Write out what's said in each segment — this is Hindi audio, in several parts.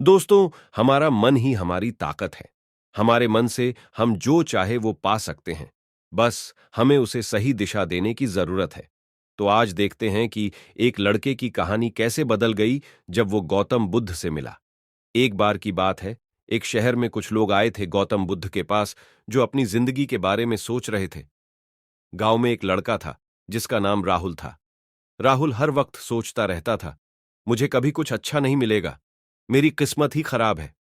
दोस्तों, हमारा मन ही हमारी ताकत है। हमारे मन से हम जो चाहे वो पा सकते हैं। बस हमें उसे सही दिशा देने की जरूरत है। तो आज देखते हैं कि एक लड़के की कहानी कैसे बदल गई जब वो गौतम बुद्ध से मिला। एक बार की बात है, एक शहर में कुछ लोग आए थे गौतम बुद्ध के पास, जो अपनी जिंदगी के बारे में सोच रहे थे। गांव में एक लड़का था जिसका नाम राहुल था। राहुल हर वक्त सोचता रहता था, मुझे कभी कुछ अच्छा नहीं मिलेगा, मेरी किस्मत ही खराब है।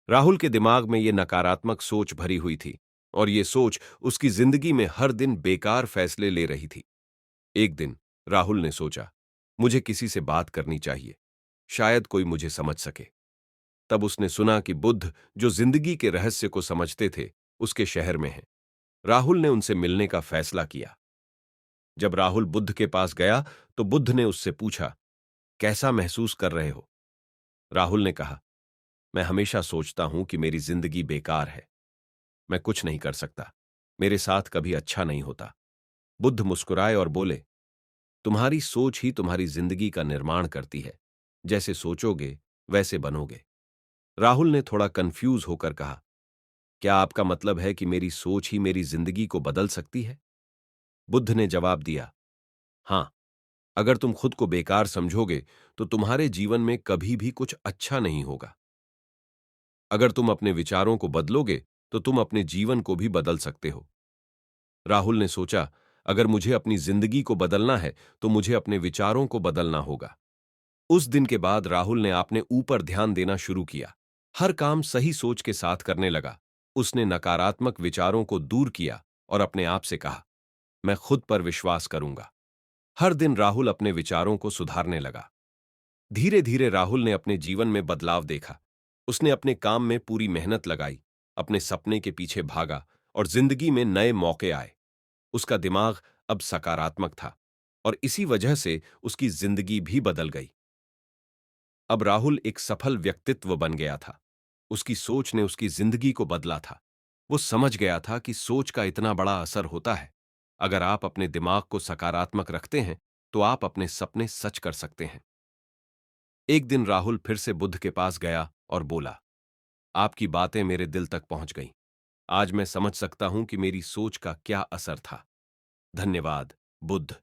राहुल के दिमाग में ये नकारात्मक सोच भरी हुई थी, और ये सोच उसकी जिंदगी में हर दिन बेकार फैसले ले रही थी। एक दिन राहुल ने सोचा, मुझे किसी से बात करनी चाहिए, शायद कोई मुझे समझ सके। तब उसने सुना कि बुद्ध, जो जिंदगी के रहस्य को समझते थे, उसके शहर में हैं। राहुल ने उनसे मिलने का फैसला किया। जब राहुल बुद्ध के पास गया तो बुद्ध ने उससे पूछा, कैसा महसूस कर रहे हो? राहुल ने कहा, मैं हमेशा सोचता हूं कि मेरी जिंदगी बेकार है, मैं कुछ नहीं कर सकता, मेरे साथ कभी अच्छा नहीं होता। बुद्ध मुस्कुराए और बोले, तुम्हारी सोच ही तुम्हारी जिंदगी का निर्माण करती है, जैसे सोचोगे वैसे बनोगे। राहुल ने थोड़ा कंफ्यूज होकर कहा, क्या आपका मतलब है कि मेरी सोच ही मेरी जिंदगी को बदल सकती है? बुद्ध ने जवाब दिया, हां, अगर तुम खुद को बेकार समझोगे तो तुम्हारे जीवन में कभी भी कुछ अच्छा नहीं होगा। अगर तुम अपने विचारों को बदलोगे तो तुम अपने जीवन को भी बदल सकते हो। राहुल ने सोचा, अगर मुझे अपनी जिंदगी को बदलना है तो मुझे अपने विचारों को बदलना होगा। उस दिन के बाद राहुल ने अपने ऊपर ध्यान देना शुरू किया। हर काम सही सोच के साथ करने लगा। उसने नकारात्मक विचारों को दूर किया और अपने आप से कहा, मैं खुद पर विश्वास करूंगा। हर दिन राहुल अपने विचारों को सुधारने लगा। धीरे धीरे राहुल ने अपने जीवन में बदलाव देखा। उसने अपने काम में पूरी मेहनत लगाई, अपने सपने के पीछे भागा, और जिंदगी में नए मौके आए। उसका दिमाग अब सकारात्मक था, और इसी वजह से उसकी जिंदगी भी बदल गई। अब राहुल एक सफल व्यक्तित्व बन गया था। उसकी सोच ने उसकी जिंदगी को बदला था। वो समझ गया था कि सोच का इतना बड़ा असर होता है। अगर आप अपने दिमाग को सकारात्मक रखते हैं तो आप अपने सपने सच कर सकते हैं। एक दिन राहुल फिर से बुद्ध के पास गया और बोला, आपकी बातें मेरे दिल तक पहुंच गईं। आज मैं समझ सकता हूं कि मेरी सोच का क्या असर था। धन्यवाद, बुद्ध।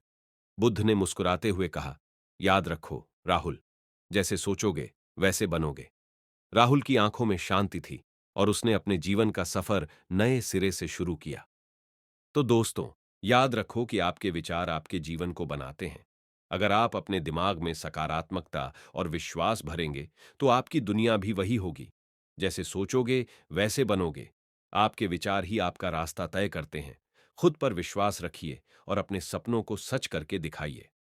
बुद्ध ने मुस्कुराते हुए कहा, याद रखो राहुल, जैसे सोचोगे वैसे बनोगे। राहुल की आंखों में शांति थी, और उसने अपने जीवन का सफर नए सिरे से शुरू किया। तो दोस्तों, याद रखो कि आपके विचार आपके जीवन को बनाते हैं। अगर आप अपने दिमाग में सकारात्मकता और विश्वास भरेंगे तो आपकी दुनिया भी वही होगी। जैसे सोचोगे वैसे बनोगे। आपके विचार ही आपका रास्ता तय करते हैं। खुद पर विश्वास रखिए और अपने सपनों को सच करके दिखाइए।